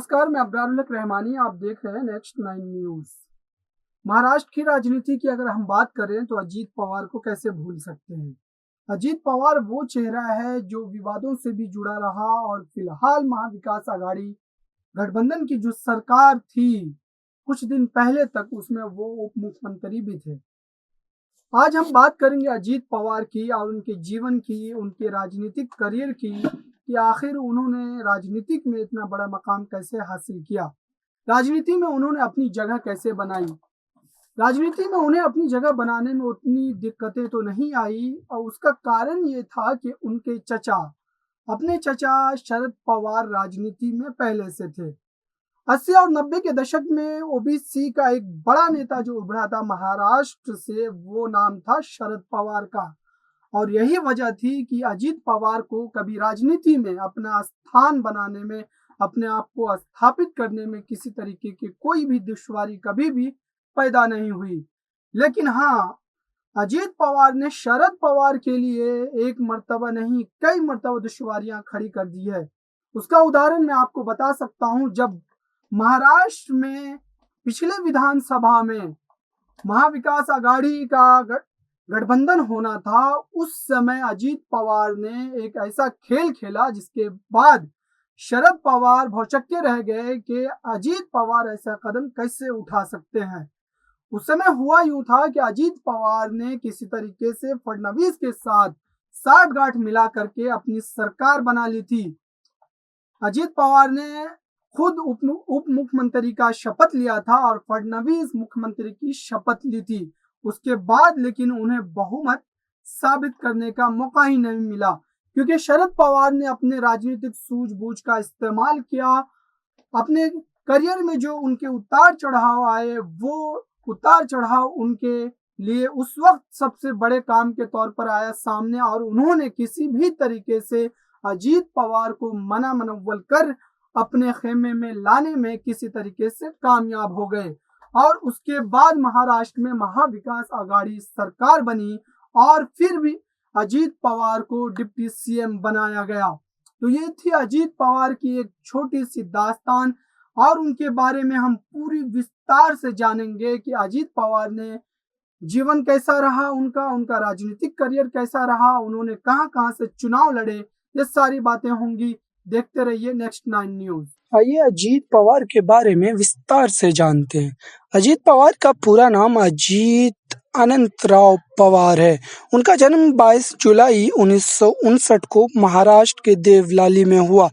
नमस्कार, मैं अब्रारुल रहमानी। आप देख रहे हैं नेक्स्ट 9 न्यूज। महाराष्ट्र की राजनीति की अगर हम बात करें तो अजीत पवार को कैसे भूल सकते हैं। अजीत पवार वो चेहरा है जो विवादों से भी जुड़ा रहा और फिलहाल महाविकास आघाड़ी गठबंधन की जो सरकार थी कुछ दिन पहले तक उसमें वो उप मुख्यमंत्री भी थे। आज हम बात करेंगे अजीत पवार की और उनके जीवन की, उनके राजनीतिक करियर की कि आखिर उन्होंने राजनीतिक में इतना बड़ा मकाम कैसे हासिल किया, राजनीति में उन्होंने अपनी जगह कैसे बनाई। राजनीति में उन्हें अपनी जगह बनाने में उतनी दिक्कतें तो नहीं आई और उसका कारण ये था कि उनके अपने चचा शरद पवार राजनीति में पहले से थे। 80 और 90 के दशक में ओबीसी का एक बड़ा नेता जो उभरा था महाराष्ट्र से, वो नाम था शरद पवार का। और यही वजह थी कि अजीत पवार को कभी राजनीति में अपना स्थान बनाने में, अपने आप को स्थापित करने में किसी तरीके की कोई भी दुश्वारी कभी भी पैदा नहीं हुई। लेकिन हाँ, अजीत पवार ने शरद पवार के लिए एक मर्तबा नहीं कई मर्तबा दुश्वारियां खड़ी कर दी है। उसका उदाहरण मैं आपको बता सकता हूं। जब महाराष्ट्र में पिछले विधानसभा में महाविकास आघाड़ी का गठबंधन होना था, उस समय अजीत पवार ने एक ऐसा खेल खेला जिसके बाद शरद पवार भौचक्के रह गए कि अजीत पवार ऐसा कदम कैसे उठा सकते हैं। उस समय हुआ यूं था कि अजीत पवार ने किसी तरीके से फडणवीस के साथ साठगांठ मिला करके अपनी सरकार बना ली थी। अजीत पवार ने खुद उप मुख्यमंत्री का शपथ लिया था और फडणवीस मुख्यमंत्री की शपथ ली थी। उसके बाद लेकिन उन्हें बहुमत साबित करने का मौका ही नहीं मिला, क्योंकि शरद पवार ने अपने राजनीतिक सूझबूझ का इस्तेमाल किया। अपने करियर में जो उनके उतार चढ़ाव आए, वो उतार चढ़ाव उनके लिए उस वक्त सबसे बड़े काम के तौर पर आया सामने, और उन्होंने किसी भी तरीके से अजीत पवार को मनवल कर अपने खेमे में लाने में किसी तरीके से कामयाब हो गए। और उसके बाद महाराष्ट्र में महाविकास आघाड़ी सरकार बनी और फिर भी अजीत पवार को डिप्टी सीएम बनाया गया। तो ये थी अजीत पवार की एक छोटी सी दास्तान, और उनके बारे में हम पूरी विस्तार से जानेंगे कि अजीत पवार ने जीवन कैसा रहा, उनका राजनीतिक करियर कैसा रहा, उन्होंने कहां से चुनाव लड़े, ये सारी बातें होंगी। देखते रहिए नेक्स्ट 9 न्यूज। आइए अजीत पवार के बारे में विस्तार से जानते हैं। अजीत पवार का पूरा नाम अजीत अनंतराव पवार है। उनका जन्म 22 जुलाई 1959 को महाराष्ट्र के देवलाली में हुआ।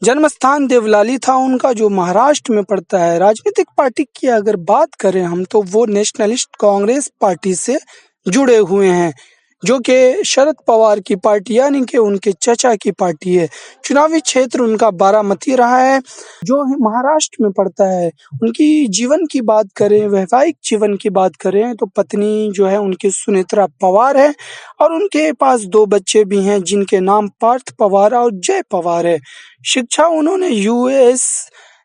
जन्म स्थान देवलाली था उनका, जो महाराष्ट्र में पड़ता है। राजनीतिक पार्टी की अगर बात करें हम, तो वो नेशनलिस्ट कांग्रेस पार्टी से जुड़े हुए हैं, जो कि शरद पवार की पार्टी यानी कि उनके चचा की पार्टी है। चुनावी क्षेत्र उनका बारामती रहा है, जो महाराष्ट्र में पड़ता है। उनकी जीवन की बात करें, वैवाहिक जीवन की बात करें, तो पत्नी जो है उनकी सुनेत्रा पवार है, और उनके पास 2 बच्चे भी हैं जिनके नाम पार्थ पवार और जय पवार है। शिक्षा उन्होंने यूएस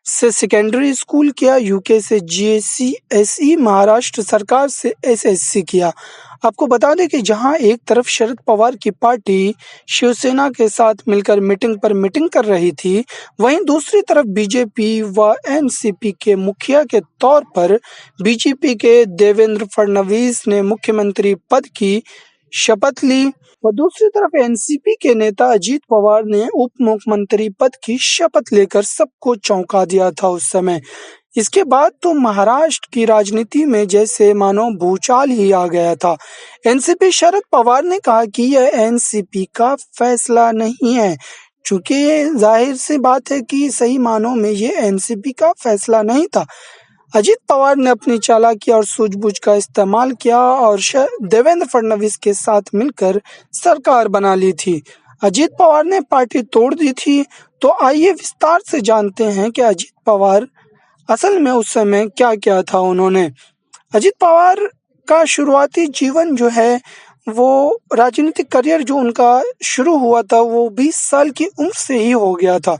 से सेकेंडरी स्कूल किया, यूके से जीसीएसई, महाराष्ट्र सरकार से एसएससी किया। आपको बता दें कि जहां एक तरफ शरद पवार की पार्टी शिवसेना के साथ मिलकर मीटिंग पर मीटिंग कर रही थी, वहीं दूसरी तरफ बीजेपी व एनसीपी के मुखिया के तौर पर बीजेपी के देवेंद्र फडणवीस ने मुख्यमंत्री पद की शपथ ली, और दूसरी तरफ एनसीपी के नेता अजीत पवार ने उप मुख्यमंत्री पद की शपथ लेकर सबको चौंका दिया था उस समय। इसके बाद तो महाराष्ट्र की राजनीति में जैसे मानो भूचाल ही आ गया था। एनसीपी शरद पवार ने कहा कि यह एनसीपी का फैसला नहीं है, चूंकि जाहिर सी बात है कि सही मानों में ये एनसीपी का फैसला नहीं था। अजीत पवार ने अपनी चालाकी और सूझबूझ का इस्तेमाल किया और देवेंद्र फडणवीस के साथ मिलकर सरकार बना ली थी। अजीत पवार ने पार्टी तोड़ दी थी। तो आइए विस्तार से जानते हैं कि अजीत पवार असल में उस समय क्या क्या था उन्होंने। अजीत पवार का शुरुआती जीवन जो है, वो राजनीतिक करियर जो उनका शुरू हुआ था, वो 20 साल की उम्र से ही हो गया था।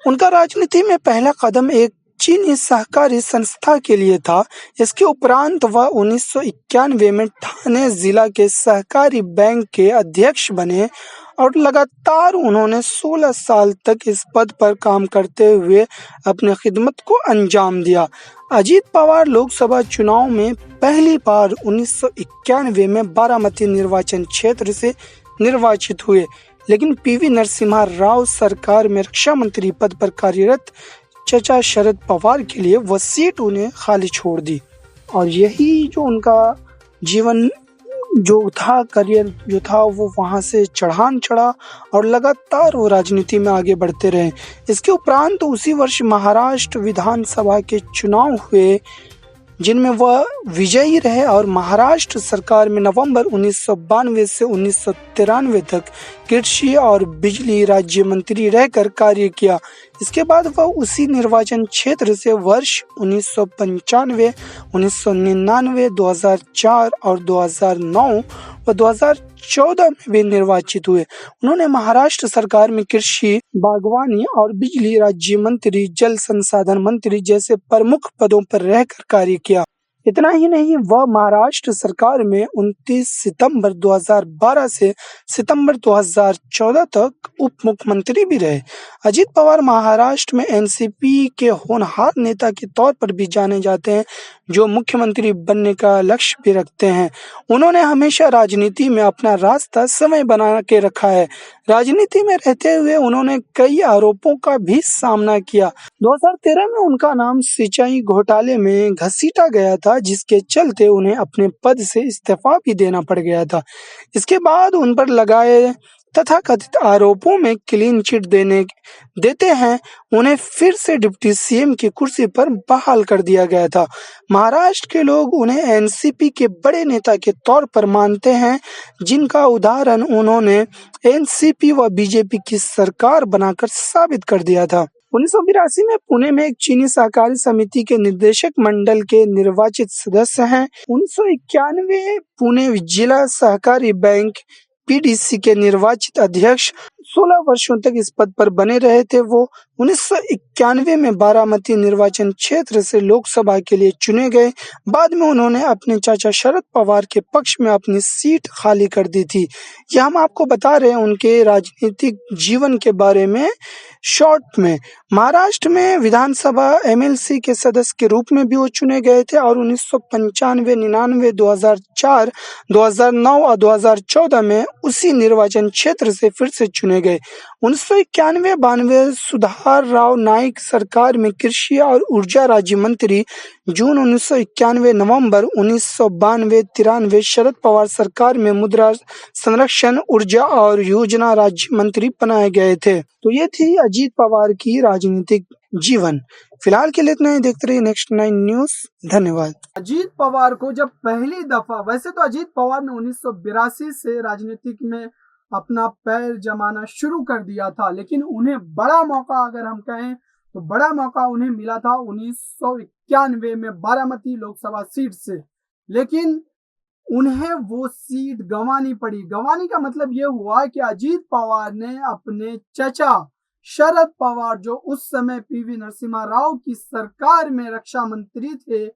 उनका राजनीति में पहला कदम एक चीनी सहकारी संस्था के लिए था। इसके उपरांत वह 1991 में ठाणे जिला के सहकारी बैंक के अध्यक्ष बने और लगातार उन्होंने 16 साल तक इस पद पर काम करते हुए अपनी खिदमत को अंजाम दिया। अजीत पवार लोकसभा चुनाव में पहली बार 1991 में बारामती निर्वाचन क्षेत्र से निर्वाचित हुए, लेकिन पीवी नरसिम्हा राव सरकार में रक्षा मंत्री पद पर कार्यरत चचा शरद पवार के लिए वह सीट उन्हें खाली छोड़ दी। और यही जो उनका जीवन जो था, करियर जो था, वो वहाँ से चढ़ान चढ़ा और लगातार वो राजनीति में आगे बढ़ते रहे। इसके उपरांत उसी वर्ष महाराष्ट्र विधानसभा के चुनाव हुए, जिनमें वह विजयी रहे और महाराष्ट्र सरकार में नवंबर 1992 से 1993 तक कृषि और बिजली राज्य मंत्री रहकर कार्य किया। इसके बाद वह उसी निर्वाचन क्षेत्र से वर्ष 1995, 1999, 2004 और 2009 व 2014 में भी निर्वाचित हुए। उन्होंने महाराष्ट्र सरकार में कृषि, बागवानी और बिजली राज्य मंत्री, जल संसाधन मंत्री जैसे प्रमुख पदों पर रहकर कार्य किया। इतना ही नहीं, वह महाराष्ट्र सरकार में 29 सितंबर 2012 से सितंबर 2014 तक उप मुख्यमंत्री भी रहे। अजीत पवार महाराष्ट्र में एनसीपी के होनहार नेता के तौर पर भी जाने जाते हैं, जो मुख्यमंत्री बनने का लक्ष्य भी रखते हैं। उन्होंने हमेशा राजनीति में अपना रास्ता समय बना के रखा है। राजनीति में रहते हुए उन्होंने कई आरोपों का भी सामना किया। 2013 में उनका नाम सिंचाई घोटाले में घसीटा गया था, जिसके चलते उन्हें अपने पद से इस्तीफा भी देना पड़ गया था। इसके बाद उन पर लगाए तथाकथित आरोपों में क्लीन चिट देते हैं उन्हें फिर से डिप्टी सीएम की कुर्सी पर बहाल कर दिया गया था। महाराष्ट्र के लोग उन्हें एनसीपी के बड़े नेता के तौर पर मानते हैं, जिनका उदाहरण उन्होंने एनसीपी व बीजेपी की सरकार बनाकर साबित कर दिया था। 1982 में पुणे में एक चीनी सहकारी समिति के निदेशक मंडल के निर्वाचित सदस्य हैं। 1991 पुणे जिला सहकारी बैंक पीडीसी के निर्वाचित अध्यक्ष 16 वर्षों तक इस पद पर बने रहे थे। वो 1991 में बारामती निर्वाचन क्षेत्र से लोकसभा के लिए चुने गए। बाद में उन्होंने अपने चाचा शरद पवार के पक्ष में अपनी सीट खाली कर दी थी। यह हम आपको बता रहे हैं उनके राजनीतिक जीवन के बारे में शॉर्ट में। महाराष्ट्र में विधानसभा एमएलसी के सदस्य के रूप में भी वो चुने गए थे और 1995, 99, 2004, 2009 और 2014 में उसी निर्वाचन क्षेत्र से फिर से चुने गए। 1991-92 सुधार राव नाइक सरकार में कृषि और ऊर्जा राज्य मंत्री, जून 1991, नवंबर 1992-93 शरद पवार सरकार में मुद्रा संरक्षण, ऊर्जा और योजना राज्य मंत्री बनाए गए थे। तो ये थी अजीत पवार की राजनीतिक जीवन। फिलहाल के लिए इतना ही। देखते रहिए नेक्स्ट 9 न्यूज। धन्यवाद। अजीत पवार को जब पहली दफा, वैसे तो अजीत पवार ने 1982 से राजनीतिक में अपना पैर जमाना शुरू कर दिया था, लेकिन उन्हें बड़ा मौका, अगर हम कहें तो बड़ा मौका उन्हें मिला था 1991 में बारामती लोकसभा सीट से, लेकिन उन्हें वो सीट गंवानी पड़ी। गंवानी का मतलब ये हुआ कि अजीत पवार ने अपने चचा शरद पवार, जो उस समय पीवी नरसिम्हा राव की सरकार में रक्षा मंत्री थे,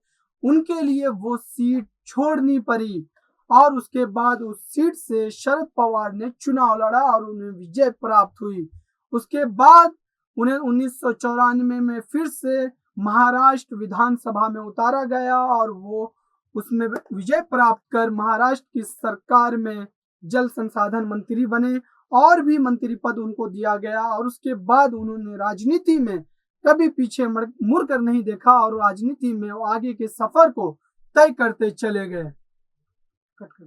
उनके लिए वो सीट छोड़नी पड़ी और उसके बाद उस सीट से शरद पवार ने चुनाव लड़ा और उन्हें विजय प्राप्त हुई। उसके बाद उन्हें 1994 में फिर से महाराष्ट्र विधानसभा में उतारा गया और वो उसमें विजय प्राप्त कर महाराष्ट्र की सरकार में जल संसाधन मंत्री बने और भी मंत्री पद उनको दिया गया। और उसके बाद उन्होंने राजनीति में कभी पीछे मुड़ कर नहीं देखा और राजनीति में आगे के सफर को तय करते चले गए। कट कर